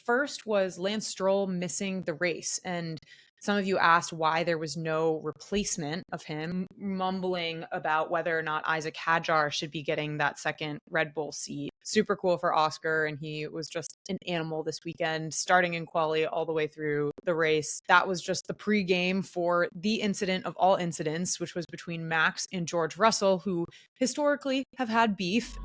first was Lance Stroll missing the race. And some of you asked why there was no replacement of him, mumbling about whether or not Isack Hadjar should be getting that second Red Bull seat. Super cool for Oscar, and he was just an animal this weekend, starting in quali all the way through the race. That was just the pre-game for the incident of all incidents, which was between Max and George Russell, who historically have had beef.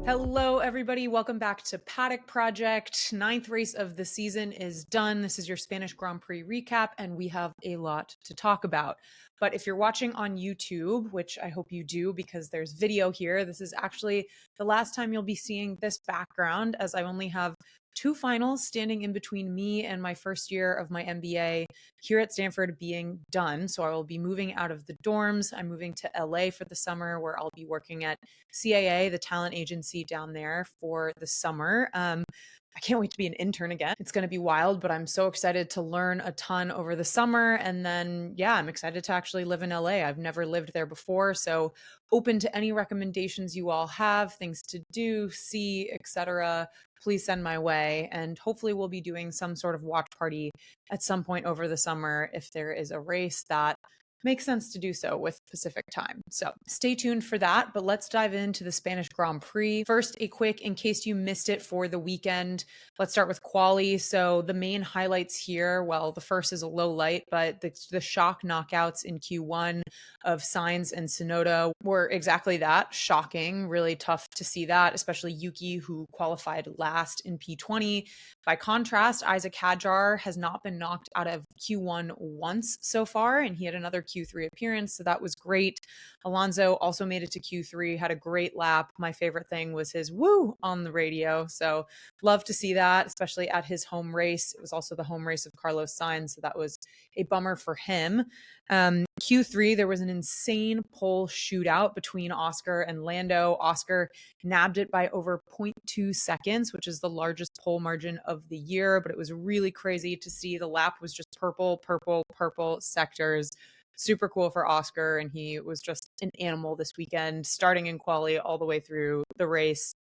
Hello, everybody. Welcome back to Paddock Project. 9th race of the season is done. This is your Spanish Grand Prix recap, and we have a lot to talk about. But if you're watching on YouTube, which I hope you do because there's video here, this is actually the last time you'll be seeing this background, as I only have 2 finals standing in between me and my first year of my MBA here at Stanford being done. So I will be moving out of the dorms. I'm moving to LA for the summer, where I'll be working at CAA, the talent agency down there, for the summer. I can't wait to be an intern again. It's going to be wild, but I'm so excited to learn a ton over the summer. And then, yeah, I'm excited to actually live in LA. I've never lived there before. So open to any recommendations you all have, things to do, see, etc. Please send my way. And hopefully we'll be doing some sort of watch party at some point over the summer if there is a race that makes sense to do so with Pacific time. So stay tuned for that, but let's dive into the Spanish Grand Prix. First, a quick, in case you missed it for the weekend, let's start with quali. So the main highlights here, well, the first is a low light, but the shock knockouts in Q1 of Sainz and Tsunoda were exactly that, shocking, really tough to see that, especially Yuki, who qualified last in P20. By contrast, Isack Hadjar has not been knocked out of Q1 once so far, and he had another Q3 appearance, so that was great. Alonso also made it to Q3, had a great lap. My favorite thing was his woo on the radio, so love to see that, especially at his home race. It was also the home race of Carlos Sainz, so that was a bummer for him. Q3, there was an insane pole shootout between Oscar and Lando. Oscar nabbed it by over 0.2 seconds, which is the largest pole margin of the year, but it was really crazy to see. The lap was just purple sectors. Super cool for Oscar, and he was just an animal this weekend, starting in quali all the way through the race.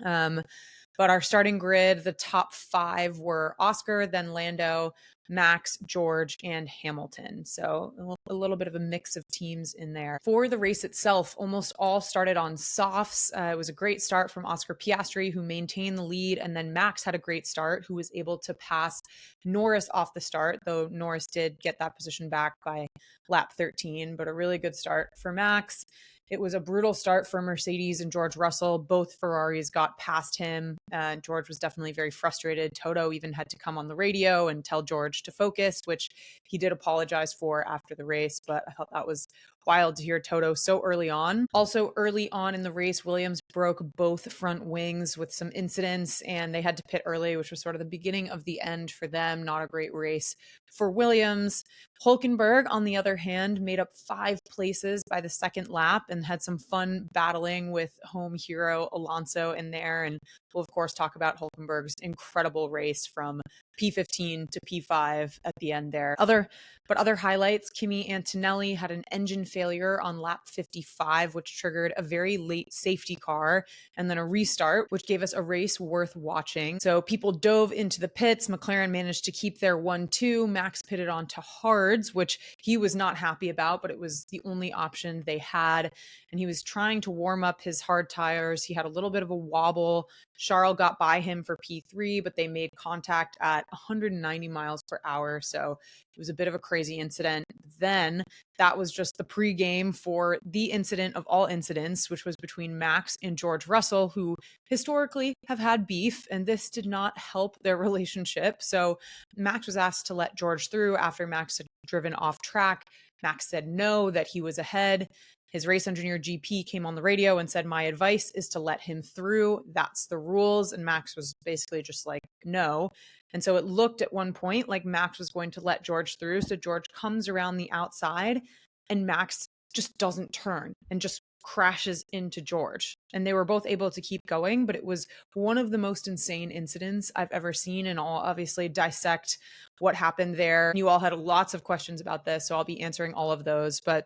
But our starting grid, the top 5 were Oscar, then Lando, Max, George, and Hamilton. So a little bit of a mix of teams in there. For the race itself, almost all started on softs. It was a great start from Oscar Piastri, who maintained the lead, and then Max had a great start, who was able to pass Norris off the start, though Norris did get that position back by lap 13, but a really good start for Max. It was a brutal start for Mercedes and George Russell. Both Ferraris got past him. George was definitely very frustrated. Toto even had to come on the radio and tell George to focus, which he did apologize for after the race, but I thought that was wild to hear Toto so early on. Also early on in the race, Williams broke both front wings with some incidents, and they had to pit early, which was sort of the beginning of the end for them. Not a great race for Williams. Hulkenberg, on the other hand, made up 5 places by the second lap and had some fun battling with home hero Alonso in there. And we'll, of course, talk about Hulkenberg's incredible race from P15 to P5 at the end there. Other highlights, Kimi Antonelli had an engine failure on lap 55, which triggered a very late safety car and then a restart, which gave us a race worth watching. So people dove into the pits. McLaren managed to keep their 1-2. Max pitted onto hards, which he was not happy about, but it was the only option they had. And he was trying to warm up his hard tires. He had a little bit of a wobble. Charles got by him for P3, but they made contact at 190 miles per hour. So it was a bit of a crazy incident. Then that was just the pre-game for the incident of all incidents, which was between Max and George Russell, who historically have had beef, and this did not help their relationship. So Max was asked to let George through after Max had driven off track. Max said no, that he was ahead. His race engineer GP came on the radio and said, "My advice is to let him through. That's the rules." And Max was basically just like, no. And so it looked at one point like Max was going to let George through. So George comes around the outside and Max just doesn't turn and just crashes into George. And they were both able to keep going, but it was one of the most insane incidents I've ever seen. And I'll obviously dissect what happened there. You all had lots of questions about this, so I'll be answering all of those. But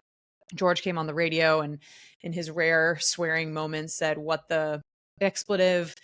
George came on the radio and in his rare swearing moments said, "What the expletive?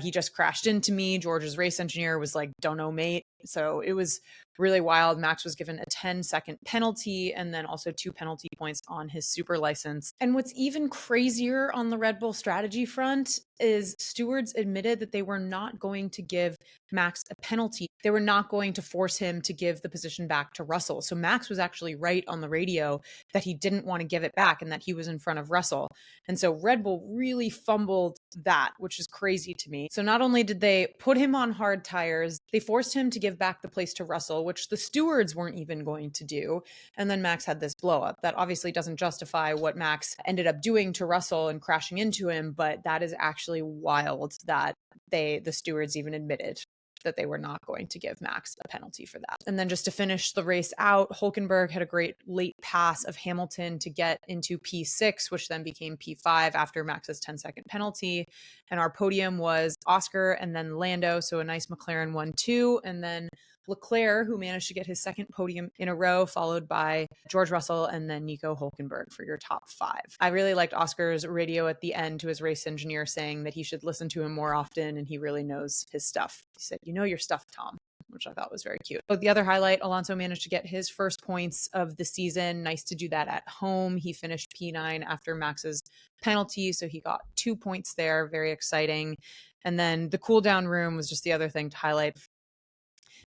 He just crashed into me." George's race engineer was like, "Don't know, mate." So it was really wild. Max was given a 10-second penalty and then also 2 penalty points on his super license. And what's even crazier on the Red Bull strategy front is stewards admitted that they were not going to give Max a penalty. They were not going to force him to give the position back to Russell. So Max was actually right on the radio that he didn't want to give it back and that he was in front of Russell. And so Red Bull really fumbled that, which is crazy to me. So not only did they put him on hard tires, they forced him to give back the place to Russell, which the stewards weren't even going to do. And then Max had this blow up. That obviously doesn't justify what Max ended up doing to Russell and crashing into him, but that is actually wild that the stewards even admitted that they were not going to give Max a penalty for that. And then just to finish the race out, Hülkenberg had a great late pass of Hamilton to get into P6, which then became P5 after Max's 10-second penalty. And our podium was Oscar and then Lando, so a nice McLaren 1-2, and then Leclerc, who managed to get his second podium in a row, followed by George Russell and then Nico Hülkenberg for your top 5. I really liked Oscar's radio at the end to his race engineer saying that he should listen to him more often and he really knows his stuff. He said, "You know your stuff, Tom," which I thought was very cute. But the other highlight, Alonso managed to get his first points of the season. Nice to do that at home. He finished P9 after Max's penalty, so he got 2 points there. Very exciting. And then the cool down room was just the other thing to highlight.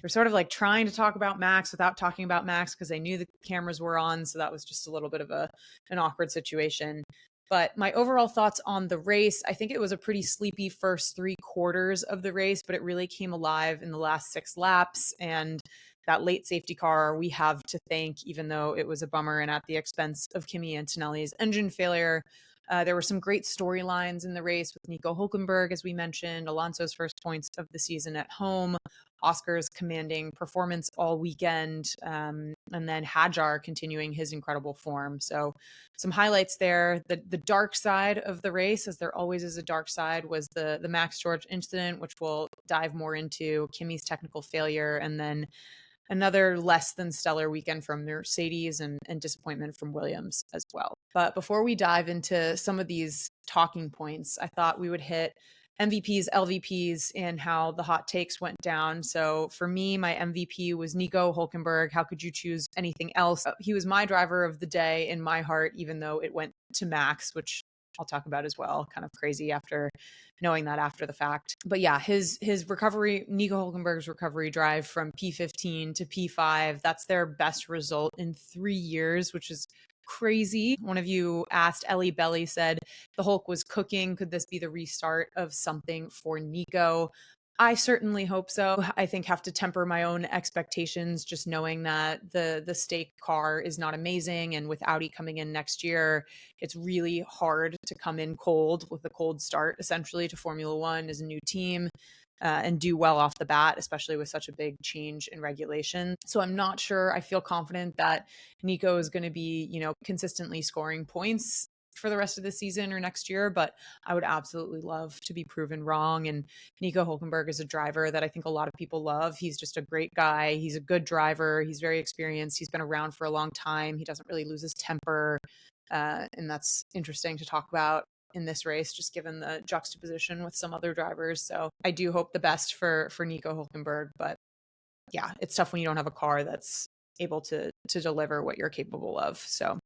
We're sort of like trying to talk about Max without talking about Max because they knew the cameras were on. So that was just a little bit of an awkward situation. But my overall thoughts on the race, I think it was a pretty sleepy first 3/4 of the race, but it really came alive in the last 6 laps. And that late safety car we have to thank, even though it was a bummer and at the expense of Kimi Antonelli's engine failure. There were some great storylines in the race with Nico Hülkenberg, as we mentioned, Alonso's first points of the season at home, Oscar's commanding performance all weekend, and then Hadjar continuing his incredible form. So some highlights there. The dark side of the race, as there always is a dark side, was the Max George incident, which we'll dive more into, Kimi's technical failure, and then another less than stellar weekend from Mercedes and disappointment from Williams as well. But before we dive into some of these talking points, I thought we would hit MVPs, LVPs, and how the hot takes went down. So for me, my MVP was Nico Hülkenberg. How could you choose anything else? He was my driver of the day in my heart, even though it went to Max, which I'll talk about as well. Kind of crazy after knowing that after the fact. But yeah, his recovery, Nico Hülkenberg's recovery drive from P15 to P5, that's their best result in 3 years, which is crazy. One of you asked, Ellie Belly said, the Hulk was cooking. Could this be the restart of something for Nico? I certainly hope so. I think have to temper my own expectations, just knowing that the stake car is not amazing. And with Audi coming in next year, it's really hard to come in cold with a cold start, essentially, to Formula One as a new team. And do well off the bat, especially with such a big change in regulation. So I'm not sure. I feel confident that Nico is going to be, consistently scoring points for the rest of the season or next year, but I would absolutely love to be proven wrong. And Nico Hülkenberg is a driver that I think a lot of people love. He's just a great guy. He's a good driver. He's very experienced. He's been around for a long time. He doesn't really lose his temper. And that's interesting to talk about in this race, just given the juxtaposition with some other drivers. So I do hope the best for Nico Hülkenberg, but yeah, it's tough when you don't have a car that's able to deliver what you're capable of. So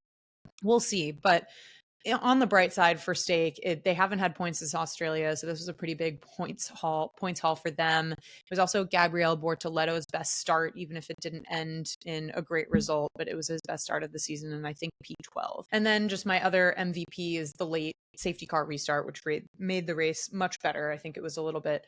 we'll see. But on the bright side for Stake, they haven't had points since Australia, so this was a pretty big points haul for them. It was also Gabriele Bortoletto's best start, even if it didn't end in a great result, but it was his best start of the season, and I think P12. And then just my other MVP is the late safety car restart, which made the race much better. I think it was a little bit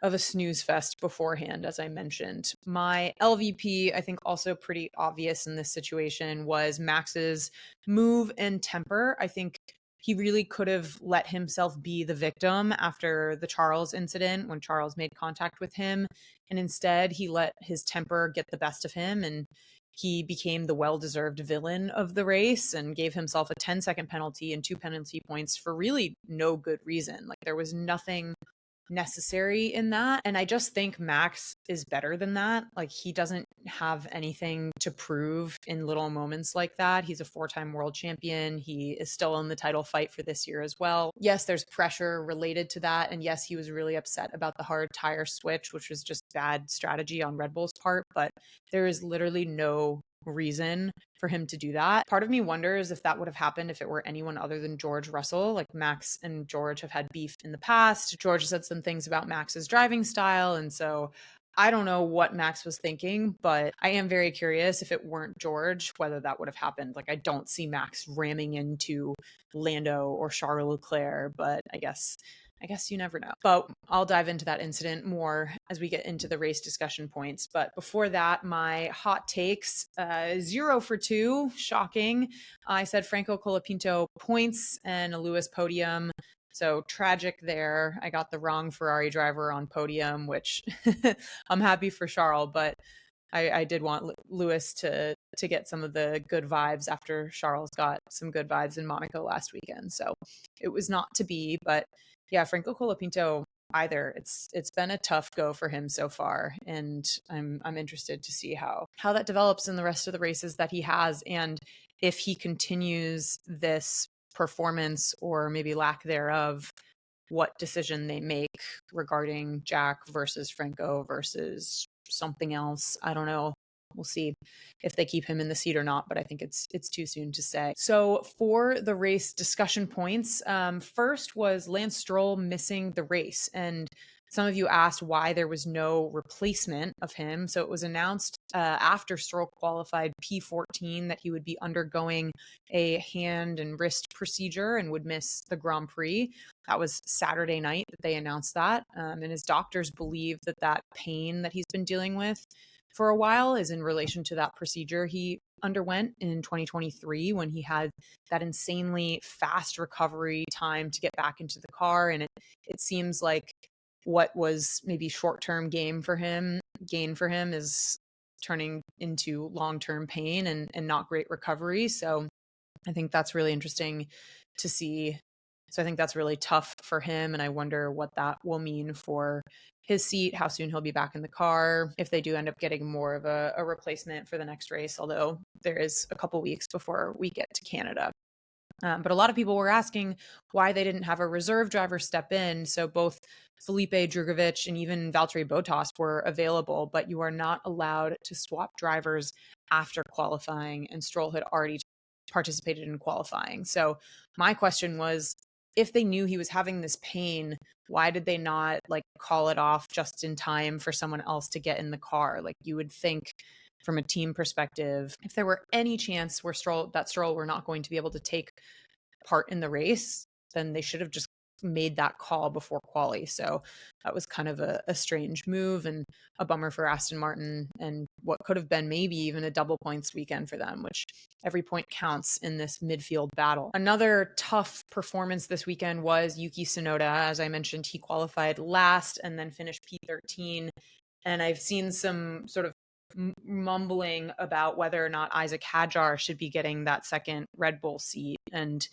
of a snooze fest beforehand, as I mentioned. My LVP, I think also pretty obvious in this situation, was Max's move and temper. I think he really could have let himself be the victim after the Charles incident when Charles made contact with him. And instead, he let his temper get the best of him. And he became the well-deserved villain of the race and gave himself a 10-second penalty and 2 penalty points for really no good reason. Like, there was nothing necessary in that. And I just think Max is better than that. Like, he doesn't have anything to prove in little moments like that. He's a 4-time world champion. He is still in the title fight for this year as well. Yes, there's pressure related to that. And yes, he was really upset about the hard tire switch, which was just bad strategy on Red Bull's part. But there is literally no reason for him to do that. Part of me wonders if that would have happened if it were anyone other than George Russell. Like, Max and George have had beef in the past. George said some things about Max's driving style, and so I don't know what Max was thinking, but I am very curious if it weren't George, whether that would have happened. Like, I don't see Max ramming into Lando or Charles Leclerc, but I guess you never know. But I'll dive into that incident more as we get into the race discussion points. But before that, my hot takes, 0 for 2, shocking. I said Franco Colapinto points and a Lewis podium. So tragic there. I got the wrong Ferrari driver on podium, which I'm happy for Charles, but I did want Lewis to get some of the good vibes after Charles got some good vibes in Monaco last weekend. So it was not to be, but yeah, Franco Colapinto either. It's been a tough go for him so far, and I'm interested to see how that develops in the rest of the races that he has, and if he continues this performance or maybe lack thereof, what decision they make regarding Jack versus Franco versus something else. I don't know. We'll see if they keep him in the seat or not, but I think it's too soon to say. So for the race discussion points, first was Lance Stroll missing the race. And some of you asked why there was no replacement of him. So it was announced after Stroll qualified P14 that he would be undergoing a hand and wrist procedure and would miss the Grand Prix. That was Saturday night that they announced that. And his doctors believe that pain that he's been dealing with for a while is in relation to that procedure he underwent in 2023 when he had that insanely fast recovery time to get back into the car. And it seems like what was maybe short-term gain for him is turning into long-term pain and not great recovery. So I think that's really interesting to see. So I think that's really tough for him. And I wonder what that will mean for his seat, how soon he'll be back in the car, if they do end up getting more of a replacement for the next race, although there is a couple weeks before we get to Canada. But a lot of people were asking why they didn't have a reserve driver step in. So both Felipe Drugovich and even Valtteri Bottas were available, but you are not allowed to swap drivers after qualifying, and Stroll had already participated in qualifying. So my question was, if they knew he was having this pain, why did they not call it off just in time for someone else to get in the car? Like, you would think from a team perspective, if there were any chance where Stroll were not going to be able to take part in the race, then they should have just made that call before quali. So that was kind of a strange move and a bummer for Aston Martin, and what could have been maybe even a double points weekend for them, which every point counts in this midfield battle. Another tough performance this weekend was Yuki Tsunoda. As I mentioned, he qualified last and then finished P13. And I've seen some sort of mumbling about whether or not Isack Hadjar should be getting that second Red Bull seat. And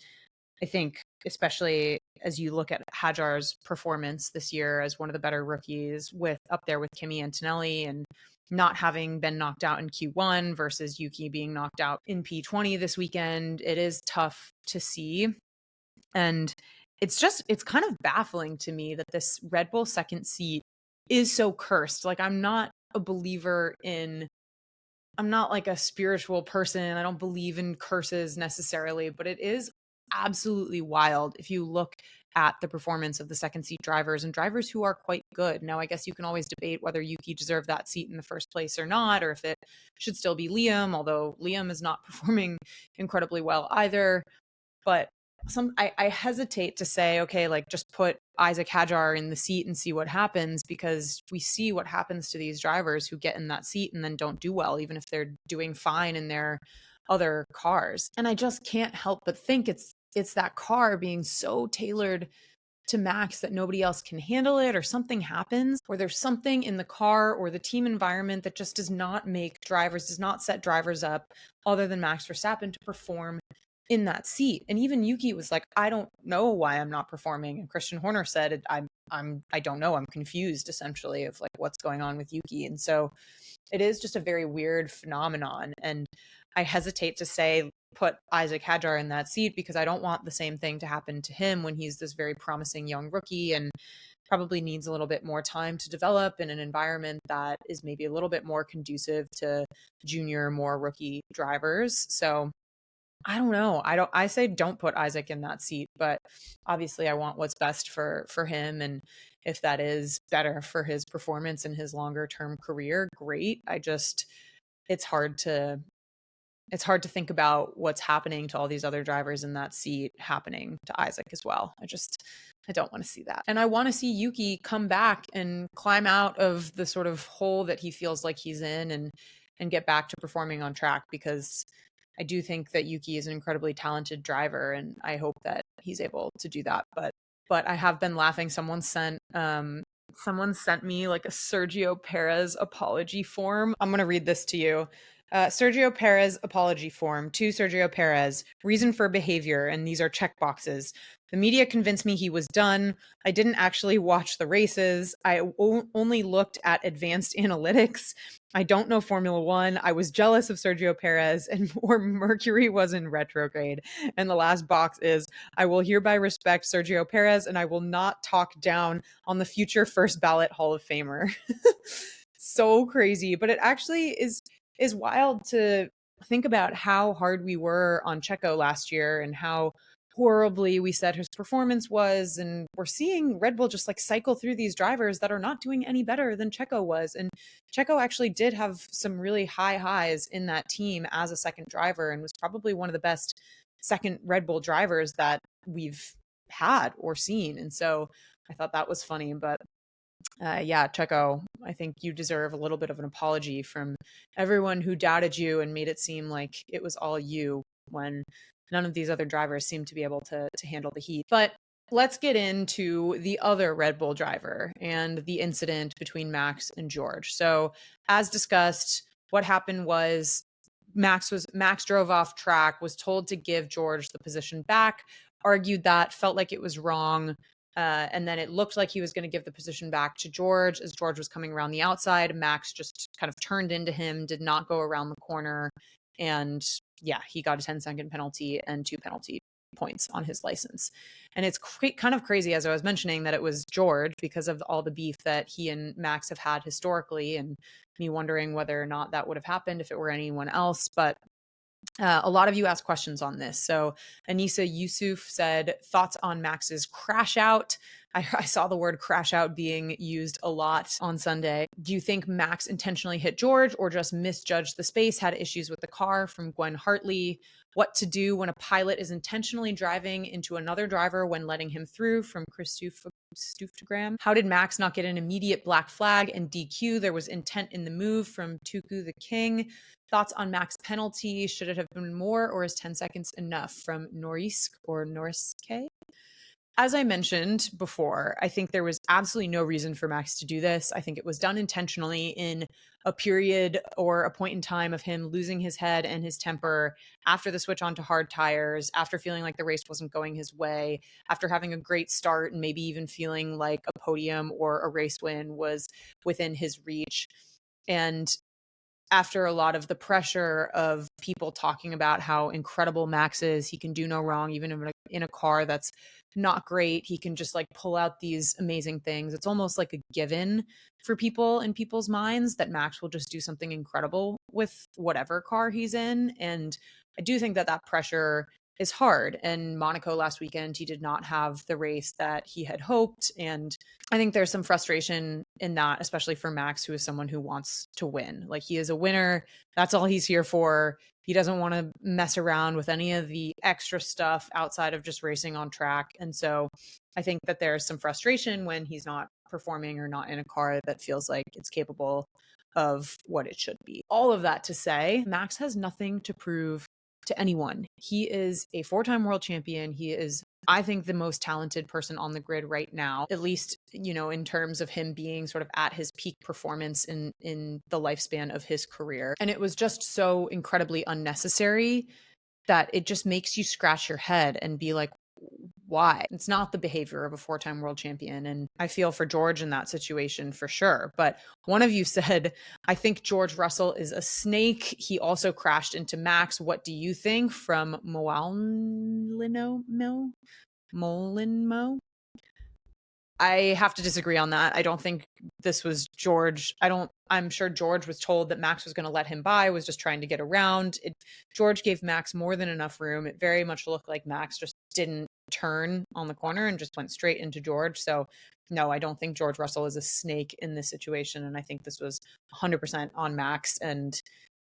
I think, especially as you look at Hadjar's performance this year as one of the better rookies, with up there with Kimi Antonelli, and not having been knocked out in Q1 versus Yuki being knocked out in P20 this weekend, it is tough to see. And it's kind of baffling to me that this Red Bull second seat is so cursed. Like, I'm not like a spiritual person. I don't believe in curses necessarily, but it is absolutely wild if you look at the performance of the second seat drivers and drivers who are quite good. Now, I guess you can always debate whether Yuki deserved that seat in the first place or not, or if it should still be Liam, although Liam is not performing incredibly well either. But I hesitate to say, okay, just put Isack Hadjar in the seat and see what happens, because we see what happens to these drivers who get in that seat and then don't do well, even if they're doing fine in their other cars. And I just can't help but think it's that car being so tailored to Max that nobody else can handle it, or something happens, or there's something in the car or the team environment that just does not set drivers up other than Max Verstappen to perform in that seat. And even Yuki was like, I don't know why I'm not performing. And Christian Horner said, I don't know. I'm confused, essentially, of like what's going on with Yuki. And so it is just a very weird phenomenon. And I hesitate to say put Isack Hadjar in that seat because I don't want the same thing to happen to him when he's this very promising young rookie and probably needs a little bit more time to develop in an environment that is maybe a little bit more conducive to junior, more rookie drivers. So I don't know. I say don't put Isack in that seat, but obviously I want what's best for him. And if that is better for his performance and his longer term career, great. It's hard to think about what's happening to all these other drivers in that seat happening to Isack as well. I don't want to see that. And I want to see Yuki come back and climb out of the sort of hole that he feels like he's in and get back to performing on track, because I do think that Yuki is an incredibly talented driver, and I hope that he's able to do that. But I have been laughing. Someone sent me like a Sergio Perez apology form. I'm going to read this to you. Sergio Perez apology form to Sergio Perez, reason for behavior, and these are check boxes. The media convinced me he was done. I didn't actually watch the races. I only looked at advanced analytics. I don't know Formula One. I was jealous of Sergio Perez, or Mercury was in retrograde. And the last box is, I will hereby respect Sergio Perez, and I will not talk down on the future first ballot Hall of Famer. So crazy. But it actually is wild to think about how hard we were on Checo last year and how horribly we said his performance was. And we're seeing Red Bull just like cycle through these drivers that are not doing any better than Checo was. And Checo actually did have some really high highs in that team as a second driver and was probably one of the best second Red Bull drivers that we've had or seen. And so I thought that was funny. But yeah, Checo, I think you deserve a little bit of an apology from everyone who doubted you and made it seem like it was all you when none of these other drivers seem to be able to handle the heat. But let's get into the other Red Bull driver and the incident between Max and George. So as discussed, what happened was Max drove off track, was told to give George the position back, argued that, felt like it was wrong. And then it looked like he was going to give the position back to George. As George was coming around the outside, Max just kind of turned into him, did not go around the corner. And yeah, he got a 10-second penalty and 2 penalty points on his license. And it's kind of crazy, as I was mentioning, that it was George because of all the beef that he and Max have had historically, and me wondering whether or not that would have happened if it were anyone else. But a lot of you asked questions on this. So Anissa Yusuf said, thoughts on Max's crash out? I saw the word crash out being used a lot on Sunday. Do you think Max intentionally hit George or just misjudged the space, had issues with the car? From Gwen Hartley. What to do when a pilot is intentionally driving into another driver when letting him through? From Chris Stooftagram. How did Max not get an immediate black flag and DQ? There was intent in the move. From Tuku the King. Thoughts on Max penalty? Should it have been more, or is 10 seconds enough? From Norisk or Noriske. As I mentioned before, I think there was absolutely no reason for Max to do this. I think it was done intentionally in a period or a point in time of him losing his head and his temper after the switch onto hard tires, after feeling like the race wasn't going his way, after having a great start and maybe even feeling like a podium or a race win was within his reach. And after a lot of the pressure of people talking about how incredible Max is, he can do no wrong, even in a car that's not great. He can just like pull out these amazing things. It's almost like a given for people in people's minds that Max will just do something incredible with whatever car he's in. And I do think that that pressure is hard. And Monaco last weekend, he did not have the race that he had hoped. And I think there's some frustration in that, especially for Max, who is someone who wants to win. Like, he is a winner. That's all he's here for. He doesn't want to mess around with any of the extra stuff outside of just racing on track. And so I think that there's some frustration when he's not performing or not in a car that feels like it's capable of what it should be. All of that to say, Max has nothing to prove to anyone. He is a 4-time world champion. He is, I think, the most talented person on the grid right now, at least, in terms of him being sort of at his peak performance in the lifespan of his career. And it was just so incredibly unnecessary that it just makes you scratch your head and be like, why? It's not the behavior of a 4-time world champion. And I feel for George in that situation for sure. But one of you said, I think George Russell is a snake. He also crashed into Max. What do you think? From Molinmo? I have to disagree on that. I don't think this was George. I'm sure George was told that Max was going to let him by, was just trying to get around. George gave Max more than enough room. It very much looked like Max just didn't turn on the corner and just went straight into George. So no, I don't think George Russell is a snake in this situation. And I think this was 100% on Max. And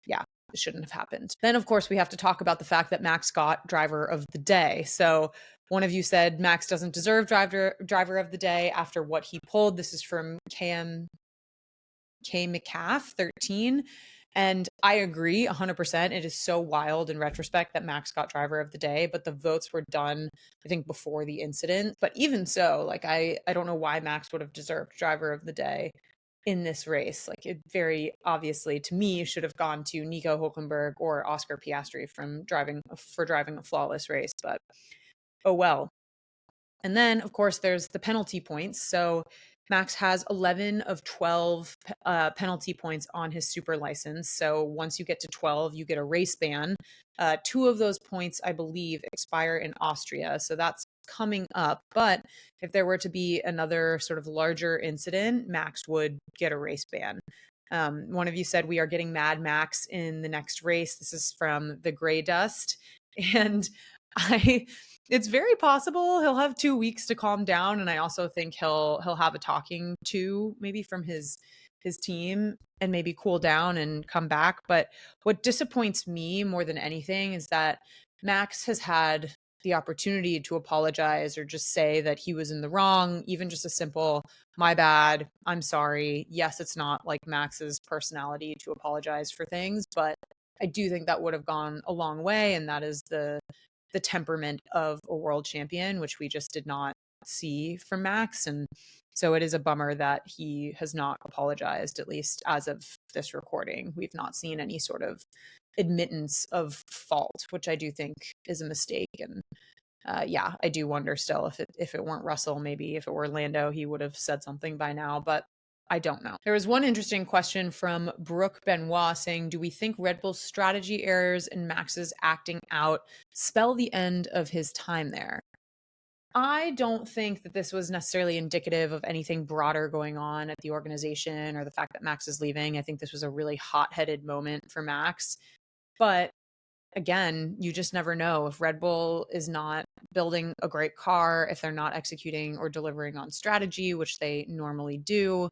yeah, it shouldn't have happened. Then, of course, we have to talk about the fact that Max got driver of the day. So one of you said Max doesn't deserve driver of the day after what he pulled. This is from K McCaff 13. And I agree 100%. It is so wild in retrospect that Max got driver of the day, but the votes were done, I think, before the incident. But even so, like, I don't know why Max would have deserved driver of the day in this race. Like, it very obviously, to me, should have gone to Nico Hülkenberg or Oscar Piastri for driving a flawless race. But oh well. And then, of course, there's the penalty points. So Max has 11 of 12 penalty points on his super license. So once you get to 12, you get a race ban. 2 of those points, I believe, expire in Austria. So that's coming up. But if there were to be another sort of larger incident, Max would get a race ban. One of you said we are getting Mad Max in the next race. This is from the Gray Dust. And it's very possible he'll have 2 weeks to calm down. And I also think he'll have a talking to maybe from his team and maybe cool down and come back. But what disappoints me more than anything is that Max has had the opportunity to apologize or just say that he was in the wrong, even just a simple, my bad, I'm sorry. Yes, it's not like Max's personality to apologize for things, but I do think that would have gone a long way. And that is the temperament of a world champion, which we just did not see from Max. And so it is a bummer that he has not apologized, at least as of this recording. We've not seen any sort of admittance of fault, which I do think is a mistake. And yeah, I do wonder still if it weren't Russell, maybe if it were Lando, he would have said something by now, but I don't know. There was one interesting question from Brooke Benoit saying, do we think Red Bull's strategy errors and Max's acting out spell the end of his time there? I don't think that this was necessarily indicative of anything broader going on at the organization or the fact that Max is leaving. I think this was a really hot-headed moment for Max. But again, you just never know. If Red Bull is not building a great car, if they're not executing or delivering on strategy, which they normally do,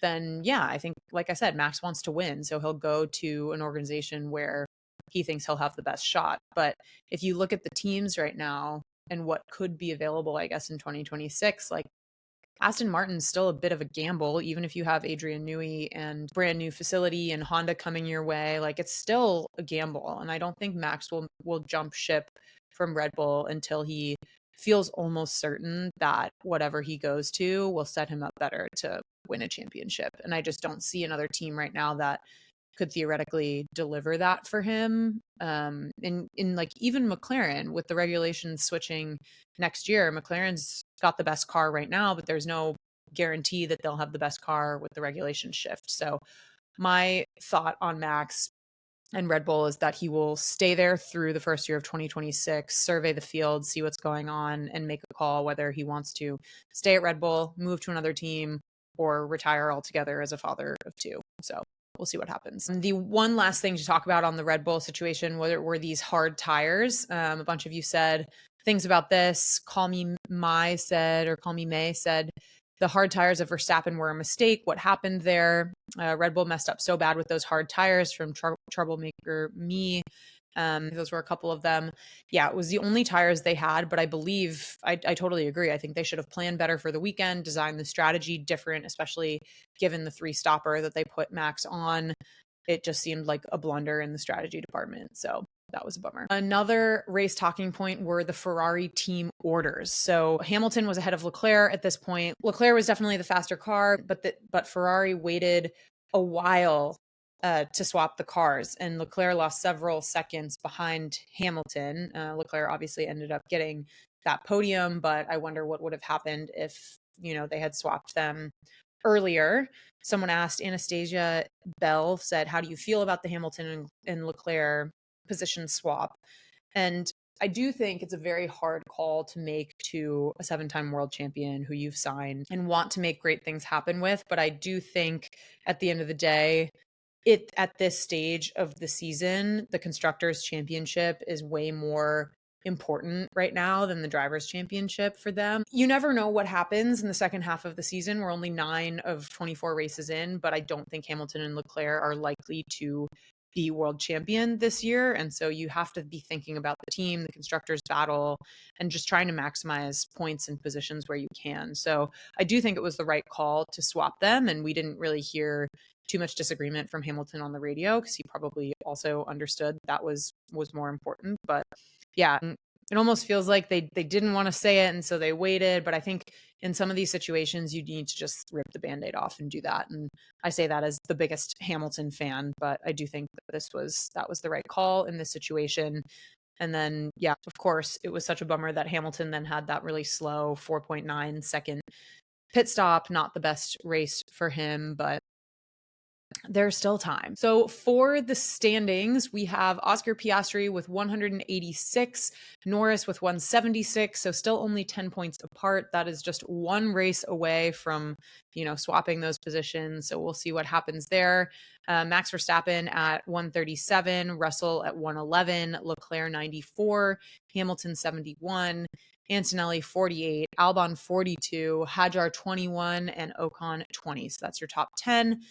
then yeah, I think, like I said, Max wants to win. So he'll go to an organization where he thinks he'll have the best shot. But if you look at the teams right now and what could be available, I guess, in 2026, like Aston Martin's still a bit of a gamble, even if you have Adrian Newey and brand new facility and Honda coming your way, like it's still a gamble. And I don't think Max will jump ship from Red Bull until he feels almost certain that whatever he goes to will set him up better to win a championship. And I just don't see another team right now that could theoretically deliver that for him. In like even McLaren, with the regulations switching next year, McLaren's got the best car right now, but there's no guarantee that they'll have the best car with the regulation shift. So my thought on Max and Red Bull is that he will stay there through the first year of 2026, survey the field, see what's going on, and make a call whether he wants to stay at Red Bull, move to another team, or retire altogether as a father of 2. So we'll see what happens. And the one last thing to talk about on the Red Bull situation were these hard tires. A bunch of you said things about this. Call Me May said the hard tires of Verstappen were a mistake. What happened there? Red Bull messed up so bad with those hard tires from Troublemaker Me. Those were a couple of them. Yeah, it was the only tires they had, but I believe, I totally agree. I think they should have planned better for the weekend, designed the strategy different, especially given the 3-stopper that they put Max on. It just seemed like a blunder in the strategy department. So that was a bummer. Another race talking point were the Ferrari team orders. So Hamilton was ahead of Leclerc at this point. Leclerc was definitely the faster car, but Ferrari waited a while to swap the cars, and Leclerc lost several seconds behind Hamilton. Leclerc obviously ended up getting that podium, but I wonder what would have happened if, they had swapped them earlier. Someone asked, Anastasia Bell said, how do you feel about the Hamilton and Leclerc position swap? And I do think it's a very hard call to make to a 7-time world champion who you've signed and want to make great things happen with. But I do think at the end of the day, at this stage of the season, the Constructors' Championship is way more important right now than the Drivers' Championship for them. You never know what happens in the second half of the season. We're only 9 of 24 races in, but I don't think Hamilton and Leclerc are likely to be world champion this year. And so you have to be thinking about the team, the constructors battle, and just trying to maximize points and positions where you can. So I do think it was the right call to swap them. And we didn't really hear too much disagreement from Hamilton on the radio, because he probably also understood that was more important. But yeah, it almost feels like they didn't want to say it, and so they waited. But I think in some of these situations, you need to just rip the Band-Aid off and do that. And I say that as the biggest Hamilton fan, but I do think that that was the right call in this situation. And then, yeah, of course, it was such a bummer that Hamilton then had that really slow 4.9 second pit stop. Not the best race for him, but there's still time. So for the standings, we have Oscar Piastri with 186, Norris with 176. So still only 10 points apart. That is just one race away from, swapping those positions. So we'll see what happens there. Max Verstappen at 137, Russell at 111, Leclerc 94, Hamilton 71, Antonelli 48, Albon 42, Hadjar 21, and Ocon 20. So that's your top 10.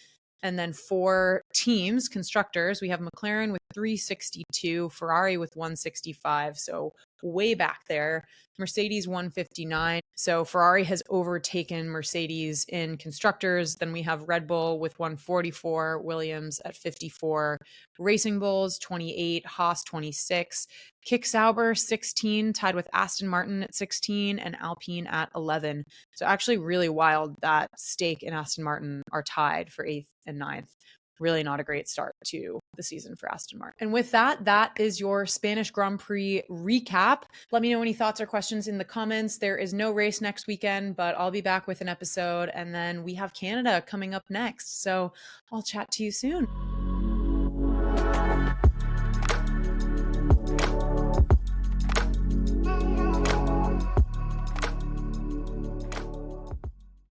And then for teams, constructors, we have McLaren with 362, Ferrari with 165. So way back there. Mercedes 159. So Ferrari has overtaken Mercedes in constructors. Then we have Red Bull with 144, Williams at 54, Racing Bulls 28, Haas 26, Kick Sauber 16, tied with Aston Martin at 16, and Alpine at 11. So actually really wild that Stake and Aston Martin are tied for 8th and 9th. Really not a great start to the season for Aston Martin. And with that, that is your Spanish Grand Prix recap. Let me know any thoughts or questions in the comments. There is no race next weekend, but I'll be back with an episode. And then we have Canada coming up next. So I'll chat to you soon.